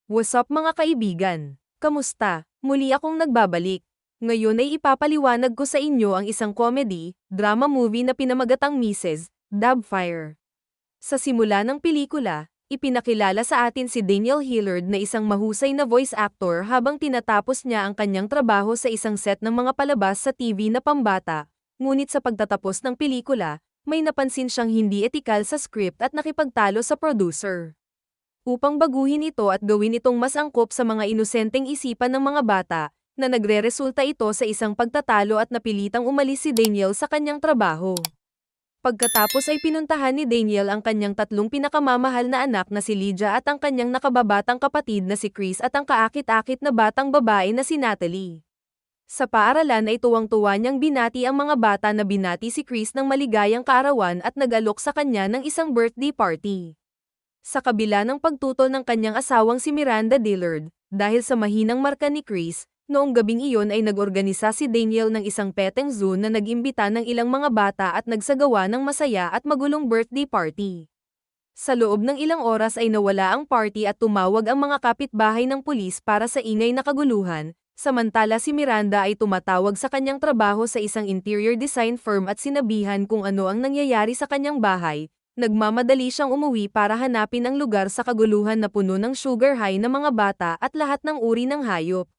What's up mga kaibigan? Kamusta? Muli akong nagbabalik. Ngayon ay ipapaliwanag ko sa inyo ang isang comedy, drama movie na pinamagatang Mrs. Doubtfire. Sa simula ng pelikula, ipinakilala sa atin si Daniel Hillard na isang mahusay na voice actor habang tinatapos niya ang kanyang trabaho sa isang set ng mga palabas sa TV na pambata. Ngunit sa pagtatapos ng pelikula, may napansin siyang hindi etikal sa script at nakipagtalo sa producer. Upang baguhin ito at gawin itong mas angkop sa mga inosenteng isipan ng mga bata, na nagre-resulta ito sa isang pagtatalo at napilitang umalis si Daniel sa kanyang trabaho. Pagkatapos ay pinuntahan ni Daniel ang kanyang tatlong pinakamamahal na anak na si Lydia at ang kanyang nakababatang kapatid na si Chris at ang kaakit-akit na batang babae na si Natalie. Sa paaralan ay tuwang-tuwa niyang binati ang mga bata na binati si Chris ng maligayang kaarawan at nag-alok sa kanya ng isang birthday party. Sa kabila ng pagtutol ng kanyang asawang si Miranda Dillard, dahil sa mahinang marka ni Chris, noong gabing iyon ay nag-organisa si Daniel ng isang petting zoo na nag-imbita ng ilang mga bata at nagsagawa ng masaya at magulong birthday party. Sa loob ng ilang oras ay nawala ang party at tumawag ang mga kapitbahay ng pulis para sa ingay na kaguluhan, samantala si Miranda ay tumatawag sa kanyang trabaho sa isang interior design firm at sinabihan kung ano ang nangyayari sa kanyang bahay. Nagmamadali siyang umuwi para hanapin ang lugar sa kaguluhan na puno ng sugar high na mga bata at lahat ng uri ng hayop.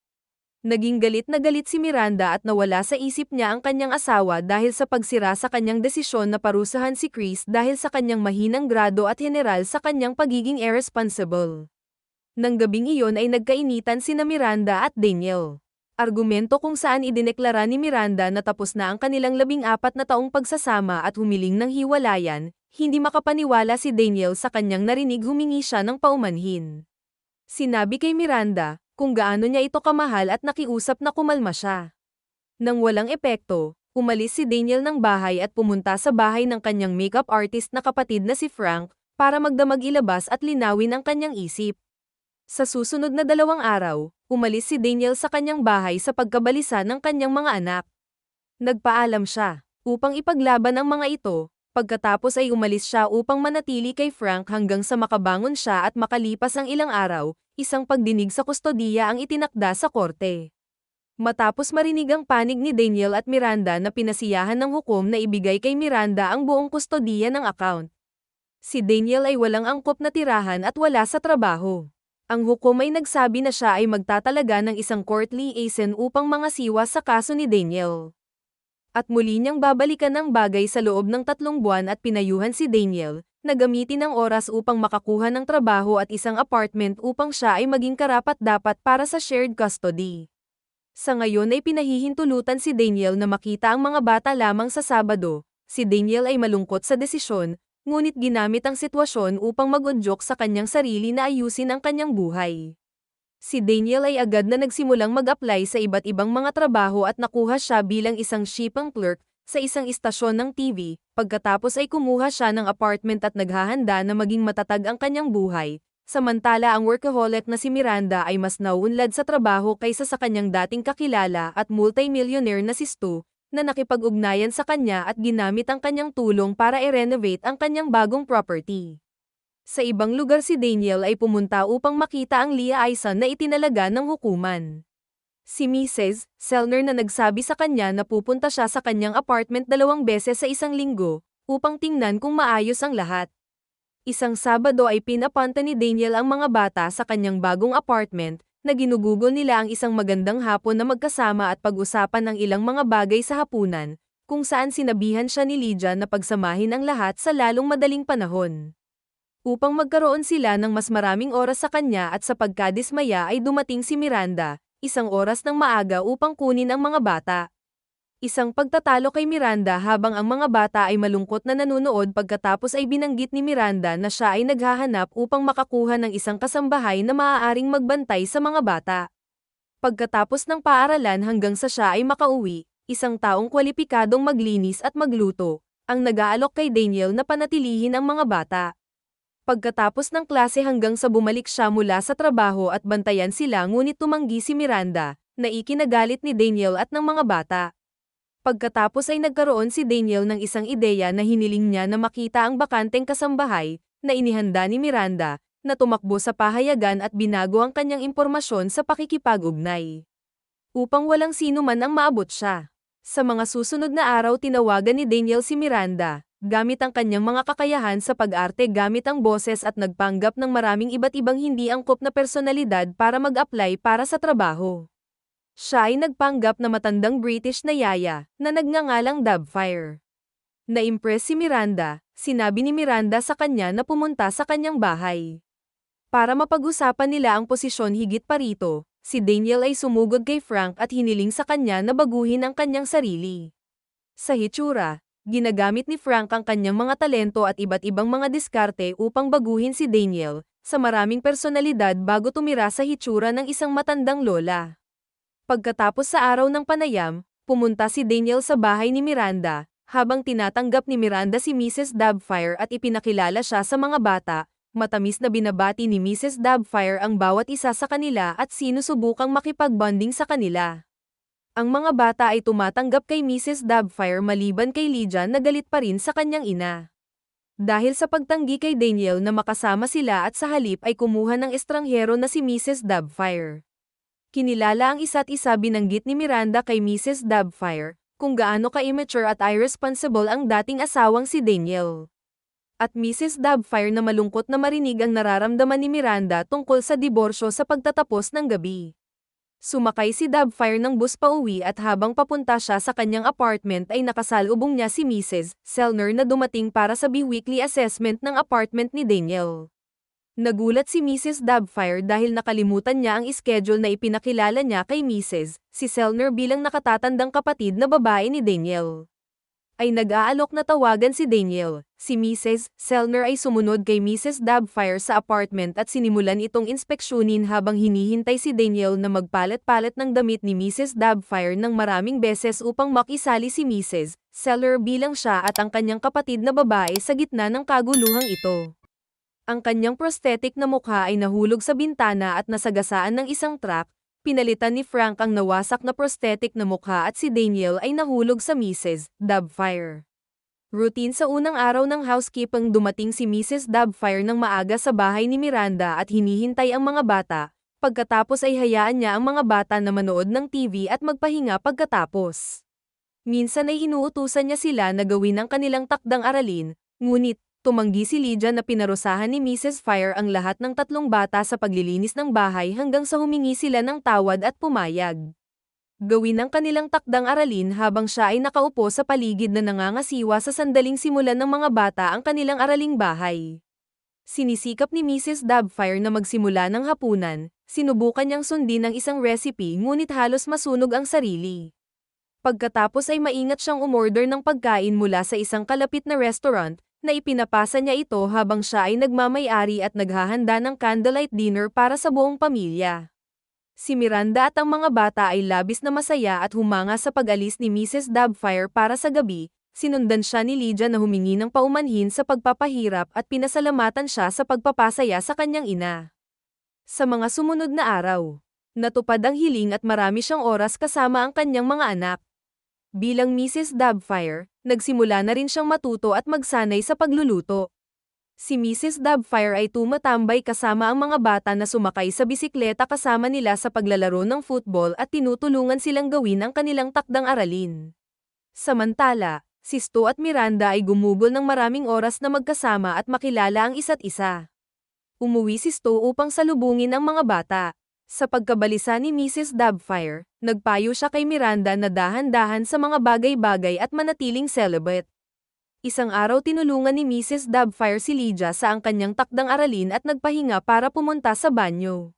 Naging galit na galit si Miranda at nawala sa isip niya ang kanyang asawa dahil sa pagsira sa kanyang desisyon na parusahan si Chris dahil sa kanyang mahinang grado at general sa kanyang pagiging irresponsible. Nang gabing iyon ay nagkainitan sina Miranda at Daniel. Argumento kung saan idineklara ni Miranda na tapos na ang kanilang 14 na taong pagsasama at humiling ng hiwalayan. Hindi makapaniwala si Daniel sa kanyang narinig, humingi siya ng paumanhin. Sinabi kay Miranda kung gaano niya ito kamahal at nakiusap na kumalma siya. Nang walang epekto, umalis si Daniel ng bahay at pumunta sa bahay ng kanyang makeup artist na kapatid na si Frank para magdamag ilabas at linawin ang kanyang isip. Sa susunod na 2 araw, umalis si Daniel sa kanyang bahay sa pagkabalisa ng kanyang mga anak. Nagpaalam siya upang ipaglaban ang mga ito. Pagkatapos ay umalis siya upang manatili kay Frank hanggang sa makabangon siya at makalipas ang ilang araw, isang pagdinig sa kustodiya ang itinakda sa korte. Matapos marinig ang panig ni Daniel at Miranda na pinasiyahan ng hukom na ibigay kay Miranda ang buong kustodiya ng account. Si Daniel ay walang angkop na tirahan at wala sa trabaho. Ang hukom ay nagsabi na siya ay magtatalaga ng isang court liaison upang mangasiwa sa kaso ni Daniel. At muli niyang babalikan ang bagay sa loob ng 3 buwan at pinayuhan si Daniel na gamitin ang oras upang makakuha ng trabaho at isang apartment upang siya ay maging karapat-dapat para sa shared custody. Sa ngayon ay pinahihintulutan si Daniel na makita ang mga bata lamang sa Sabado. Si Daniel ay malungkot sa desisyon, ngunit ginamit ang sitwasyon upang mag-udyok sa kanyang sarili na ayusin ang kanyang buhay. Si Daniel ay agad na nagsimulang mag-apply sa iba't ibang mga trabaho at nakuha siya bilang isang shipping clerk sa isang istasyon ng TV. Pagkatapos ay kumuha siya ng apartment at naghahanda na maging matatag ang kanyang buhay. Samantala ang workaholic na si Miranda ay mas nauunlad sa trabaho kaysa sa kanyang dating kakilala at multi-millionaire na si Stu, na nakipag-ugnayan sa kanya at ginamit ang kanyang tulong para i-renovate ang kanyang bagong property. Sa ibang lugar si Daniel ay pumunta upang makita ang liaison na itinalaga ng hukuman. Si Mrs. Selner na nagsabi sa kanya na pupunta siya sa kanyang apartment 2 beses sa isang linggo, upang tingnan kung maayos ang lahat. Isang Sabado ay pinapunta ni Daniel ang mga bata sa kanyang bagong apartment, na ginugugol nila ang isang magandang hapon na magkasama at pag-usapan ang ilang mga bagay sa hapunan, kung saan sinabihan siya ni Lydia na pagsamahin ang lahat sa lalong madaling panahon. Upang magkaroon sila ng mas maraming oras sa kanya at sa pagkadismaya ay dumating si Miranda, 1 oras ng maaga upang kunin ang mga bata. Isang pagtatalo kay Miranda habang ang mga bata ay malungkot na nanunood. Pagkatapos ay binanggit ni Miranda na siya ay naghahanap upang makakuha ng isang kasambahay na maaaring magbantay sa mga bata. Pagkatapos ng paaralan hanggang sa siya ay makauwi, isang taong kwalipikadong maglinis at magluto, ang nag-aalok kay Daniel na panatilihin ang mga bata. Pagkatapos ng klase hanggang sa bumalik siya mula sa trabaho at bantayan sila, ngunit tumanggi si Miranda, na ikinagalit ni Daniel at ng mga bata. Pagkatapos ay nagkaroon si Daniel ng isang ideya na hiniling niya na makita ang bakanteng kasambahay, na inihanda ni Miranda, na tumakbo sa pahayagan at binago ang kanyang impormasyon sa pakikipag-ugnay. Upang walang sino man ang maabot siya. Sa mga susunod na araw tinawagan ni Daniel si Miranda, gamit ang kanyang mga kakayahan sa pag-arte gamit ang boses at nagpanggap ng maraming iba't ibang hindi angkop na personalidad para mag-apply para sa trabaho. Siya ay nagpanggap na matandang British na yaya, na nagngangalang Doubtfire. Na-impress si Miranda, sinabi ni Miranda sa kanya na pumunta sa kanyang bahay. Para mapag-usapan nila ang posisyon higit pa rito, si Daniel ay sumugod kay Frank at hiniling sa kanya na baguhin ang kanyang sarili. Sa hitsura, ginagamit ni Frank ang kanyang mga talento at iba't ibang mga diskarte upang baguhin si Daniel, sa maraming personalidad bago tumira sa hitsura ng isang matandang lola. Pagkatapos sa araw ng panayam, pumunta si Daniel sa bahay ni Miranda, habang tinatanggap ni Miranda si Mrs. Doubtfire at ipinakilala siya sa mga bata. Matamis na binabati ni Mrs. Doubtfire ang bawat isa sa kanila at sinusubukang makipag-bonding sa kanila. Ang mga bata ay tumatanggap kay Mrs. Doubtfire maliban kay Lydia na galit pa rin sa kanyang ina. Dahil sa pagtanggi kay Daniel na makasama sila at sa halip ay kumuha ng estranghero na si Mrs. Doubtfire. Kinilala ang isa't isa binanggit ni Miranda kay Mrs. Doubtfire, kung gaano ka-immature at irresponsible ang dating asawang si Daniel. At Mrs. Doubtfire na malungkot na marinig ang nararamdaman ni Miranda tungkol sa diborsyo sa pagtatapos ng gabi. Sumakay si Doubtfire ng bus pauwi at habang papunta siya sa kanyang apartment ay nakasalubong niya si Mrs. Selner na dumating para sa bi-weekly assessment ng apartment ni Daniel. Nagulat si Mrs. Doubtfire dahil nakalimutan niya ang schedule na ipinakilala niya kay Mrs. si Selner bilang nakatatandang kapatid na babae ni Daniel. Ay nag-aalok na tawagan si Daniel. Si Mrs. Selner ay sumunod kay Mrs. Doubtfire sa apartment at sinimulan itong inspeksyonin habang hinihintay si Daniel na magpalit-palit ng damit ni Mrs. Doubtfire ng maraming beses upang makisali si Mrs. Selner bilang siya at ang kanyang kapatid na babae sa gitna ng kaguluhang ito. Ang kanyang prosthetic na mukha ay nahulog sa bintana at nasagasaan ng isang truck. Pinalitan ni Frank ang nawasak na prosthetic na mukha at si Daniel ay nahulog sa Mrs. Doubtfire. Routine sa unang araw ng housekeeping dumating si Mrs. Doubtfire ng maaga sa bahay ni Miranda at hinihintay ang mga bata, pagkatapos ay hayaan niya ang mga bata na manood ng TV at magpahinga pagkatapos. Minsan ay inuutusan niya sila na gawin ang kanilang takdang aralin, ngunit, tumanggi si Lydia na pinarusahan ni Mrs. Fire ang lahat ng tatlong bata sa paglilinis ng bahay hanggang sa humingi sila ng tawad at pumayag. Gawin ang kanilang takdang aralin habang siya ay nakaupo sa paligid na nangangasiwa sa sandaling simulan ng mga bata ang kanilang araling bahay. Sinisikap ni Mrs. Doubtfire na magsimula ng hapunan, sinubukan niyang sundin ang isang recipe ngunit halos masunog ang sarili. Pagkatapos ay maingat siyang umorder ng pagkain mula sa isang kalapit na restaurant, na ipinapasa niya ito habang siya ay nagmamay-ari at naghahanda ng candlelight dinner para sa buong pamilya. Si Miranda at ang mga bata ay labis na masaya at humanga sa pag-alis ni Mrs. Doubtfire para sa gabi, sinundan siya ni Lydia na humingi ng paumanhin sa pagpapahirap at pinasalamatan siya sa pagpapasaya sa kanyang ina. Sa mga sumunod na araw, natupad ang hiling at marami siyang oras kasama ang kanyang mga anak. Bilang Mrs. Doubtfire, nagsimula na rin siyang matuto at magsanay sa pagluluto. Si Mrs. Doubtfire ay tumatambay kasama ang mga bata na sumakay sa bisikleta kasama nila sa paglalaro ng football at tinutulungan silang gawin ang kanilang takdang aralin. Samantala, si Stu at Miranda ay gumugol ng maraming oras na magkasama at makilala ang isa't isa. Umuwi si Stu upang salubungin ang mga bata. Sa pagkabalisa ni Mrs. Doubtfire, nagpayo siya kay Miranda na dahan-dahan sa mga bagay-bagay at manatiling celibate. Isang araw tinulungan ni Mrs. Doubtfire si Lydia sa ang kanyang takdang aralin at nagpahinga para pumunta sa banyo.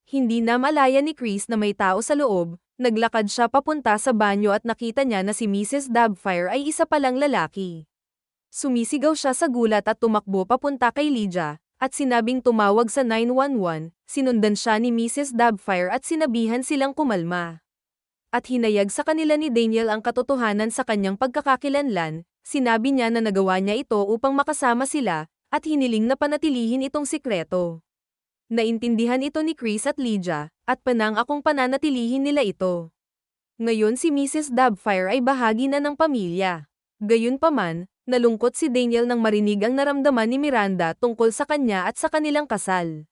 Hindi na malaya ni Chris na may tao sa loob, naglakad siya papunta sa banyo at nakita niya na si Mrs. Doubtfire ay isa palang lalaki. Sumisigaw siya sa gulat at tumakbo papunta kay Lydia, at sinabing tumawag sa 911, sinundan siya ni Mrs. Doubtfire at sinabihan silang kumalma. At hinayag sa kanila ni Daniel ang katotohanan sa kanyang pagkakakilanlan, sinabi niya na nagawa niya ito upang makasama sila, at hiniling na panatilihin itong sikreto. Naintindihan ito ni Chris at Lydia, at panang-akong pananatilihin nila ito. Ngayon si Mrs. Doubtfire ay bahagi na ng pamilya. Gayunpaman, Nalungkot si Daniel nang marinig ang naramdaman ni Miranda tungkol sa kanya at sa kanilang kasal.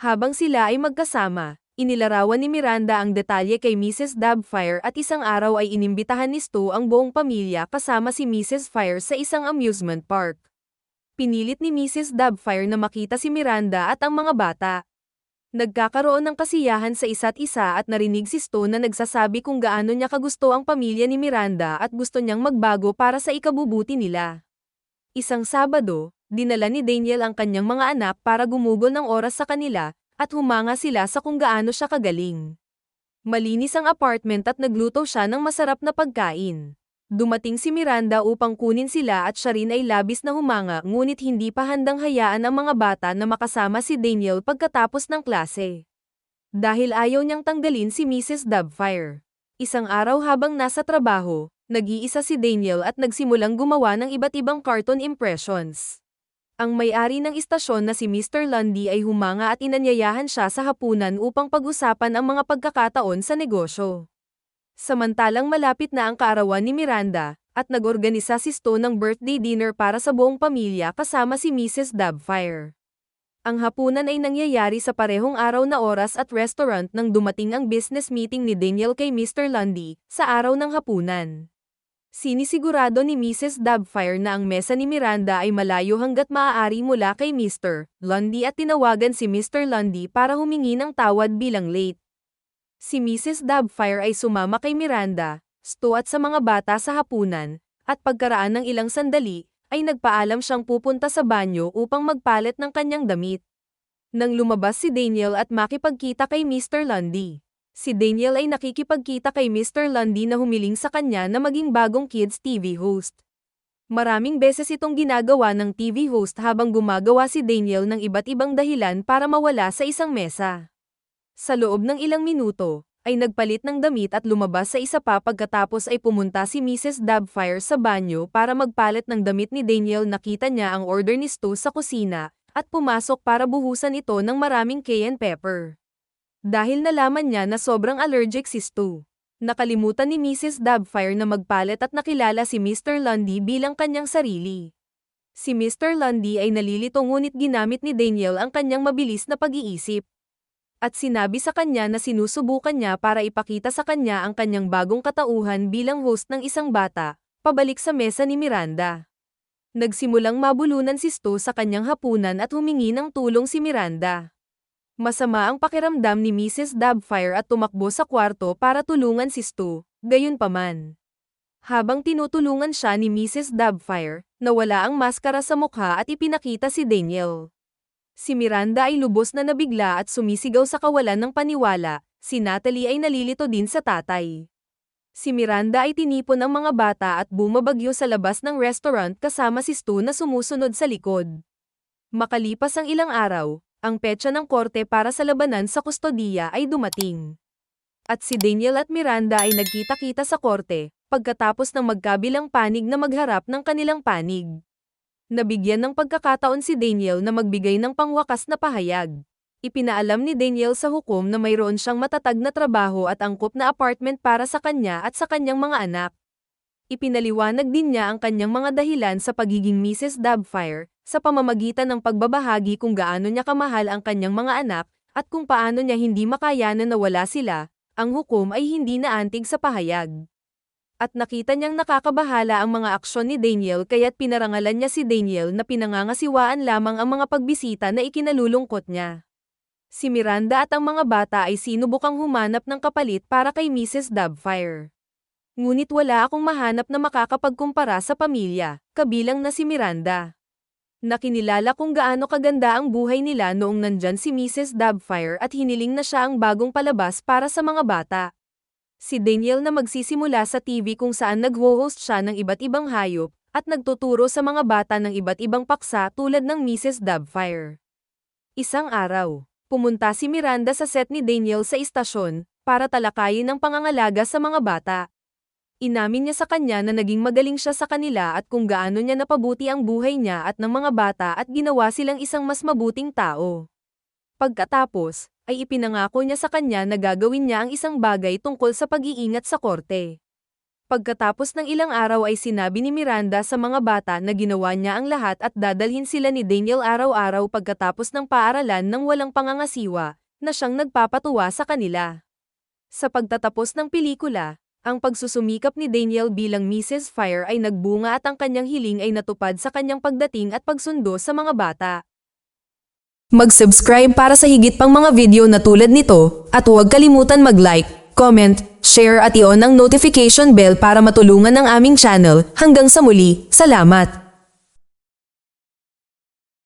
Habang sila ay magkasama, inilarawan ni Miranda ang detalye kay Mrs. Doubtfire at isang araw ay inimbitahan ni Stu ang buong pamilya kasama si Mrs. Fire sa isang amusement park. Pinilit ni Mrs. Doubtfire na makita si Miranda at ang mga bata. Nagkakaroon ng kasiyahan sa isa't isa at narinig si Stu na nagsasabi kung gaano niya kagusto ang pamilya ni Miranda at gusto niyang magbago para sa ikabubuti nila. Isang Sabado, dinala ni Daniel ang kanyang mga anak para gumugol ng oras sa kanila, at humanga sila sa kung gaano siya kagaling. Malinis ang apartment at nagluto siya ng masarap na pagkain. Dumating si Miranda upang kunin sila at siya rin ay labis na humanga ngunit hindi pa handang hayaan ang mga bata na makasama si Daniel pagkatapos ng klase. Dahil ayaw niyang tanggalin si Mrs. Doubtfire. Isang araw habang nasa trabaho, nag-iisa si Daniel at nagsimulang gumawa ng iba't ibang cartoon impressions. Ang may-ari ng istasyon na si Mr. Lundy ay humanga at inanyayahan siya sa hapunan upang pag-usapan ang mga pagkakataon sa negosyo. Samantalang malapit na ang kaarawan ni Miranda, at nag-organisa si Stu ng birthday dinner para sa buong pamilya kasama si Mrs. Doubtfire. Ang hapunan ay nangyayari sa parehong araw na oras at restaurant nang dumating ang business meeting ni Daniel kay Mr. Lundy, sa araw ng hapunan. Sinisigurado ni Mrs. Doubtfire na ang mesa ni Miranda ay malayo hanggat maaari mula kay Mr. Lundy at tinawagan si Mr. Lundy para humingi ng tawad bilang late. Si Mrs. Doubtfire ay sumama kay Miranda, Stu at sa mga bata sa hapunan, at pagkaraan ng ilang sandali, ay nagpaalam siyang pupunta sa banyo upang magpalit ng kanyang damit. Nang lumabas si Daniel at makipagkita kay Mr. Lundy, si Daniel ay nakikipagkita kay Mr. Lundy na humiling sa kanya na maging bagong kids TV host. Maraming beses itong ginagawa ng TV host habang gumagawa si Daniel ng iba't ibang dahilan para mawala sa isang mesa. Sa loob ng ilang minuto, ay nagpalit ng damit at lumabas sa isa pa pagkatapos ay pumunta si Mrs. Doubtfire sa banyo para magpalit ng damit ni Daniel. Nakita niya ang order ni Stu sa kusina, at pumasok para buhusan ito ng maraming cayenne pepper. Dahil nalaman niya na sobrang allergic si Stu, nakalimutan ni Mrs. Doubtfire na magpalit at nakilala si Mr. Lundy bilang kanyang sarili. Si Mr. Lundy ay nalilito ngunit ginamit ni Daniel ang kanyang mabilis na pag-iisip. At sinabi sa kanya na sinusubukan niya para ipakita sa kanya ang kanyang bagong katauhan bilang host ng isang bata, pabalik sa mesa ni Miranda. Nagsimulang mabulunan si Stu sa kanyang hapunan at humingi ng tulong si Miranda. Masama ang pakiramdam ni Mrs. Doubtfire at tumakbo sa kwarto para tulungan si Stu, gayunpaman. Habang tinutulungan siya ni Mrs. Doubtfire, nawala ang maskara sa mukha at ipinakita si Daniel. Si Miranda ay lubos na nabigla at sumisigaw sa kawalan ng paniwala. Si Natalie ay nalilito din sa tatay. Si Miranda ay tinipon ang mga bata at bumabagyo sa labas ng restaurant kasama si Stu na sumusunod sa likod. Makalipas ang ilang araw, ang petsa ng korte para sa labanan sa kustodiya ay dumating. At si Daniel at Miranda ay nagkita-kita sa korte, pagkatapos ng magkabilang panig na magharap ng kanilang panig. Nabigyan ng pagkakataon si Daniel na magbigay ng pangwakas na pahayag. Ipinaalam ni Daniel sa hukom na mayroon siyang matatag na trabaho at angkop na apartment para sa kanya at sa kanyang mga anak. Ipinaliwanag din niya ang kanyang mga dahilan sa pagiging Mrs. Doubtfire, sa pamamagitan ng pagbabahagi kung gaano niya kamahal ang kanyang mga anak, at kung paano niya hindi makayanan na wala sila. Ang hukom ay hindi naantig sa pahayag. At nakita niyang nakakabahala ang mga aksyon ni Daniel kaya't pinarangalan niya si Daniel na pinangangasiwaan lamang ang mga pagbisita na ikinalulungkot niya. Si Miranda at ang mga bata ay sinubukang humanap ng kapalit para kay Mrs. Doubtfire. Ngunit wala akong mahanap na makakapagkumpara sa pamilya, kabilang na si Miranda. Nakinilala kung gaano kaganda ang buhay nila noong nandyan si Mrs. Doubtfire at hiniling na siya ang bagong palabas para sa mga bata. Si Daniel na magsisimula sa TV kung saan nag-host siya ng iba't ibang hayop, at nagtuturo sa mga bata ng iba't ibang paksa tulad ng Mrs. Doubtfire. Isang araw, pumunta si Miranda sa set ni Daniel sa istasyon, para talakayin ang pangangalaga sa mga bata. Inamin niya sa kanya na naging magaling siya sa kanila at kung gaano niya napabuti ang buhay niya at ng mga bata at ginawa silang isang mas mabuting tao. Pagkatapos, ay ipinangako niya sa kanya na gagawin niya ang isang bagay tungkol sa pag-iingat sa korte. Pagkatapos ng ilang araw ay sinabi ni Miranda sa mga bata na ginawa niya ang lahat at dadalhin sila ni Daniel araw-araw pagkatapos ng paaralan ng walang pangangasiwa, na siyang nagpapatuwa sa kanila. Sa pagtatapos ng pelikula, ang pagsusumikap ni Daniel bilang Mrs. Fire ay nagbunga at ang kanyang hiling ay natupad sa kanyang pagdating at pagsundo sa mga bata. Mag-subscribe para sa higit pang mga video na tulad nito, at huwag kalimutan mag-like, comment, share at i-on ang notification bell para matulungan ang aming channel. Hanggang sa muli, salamat!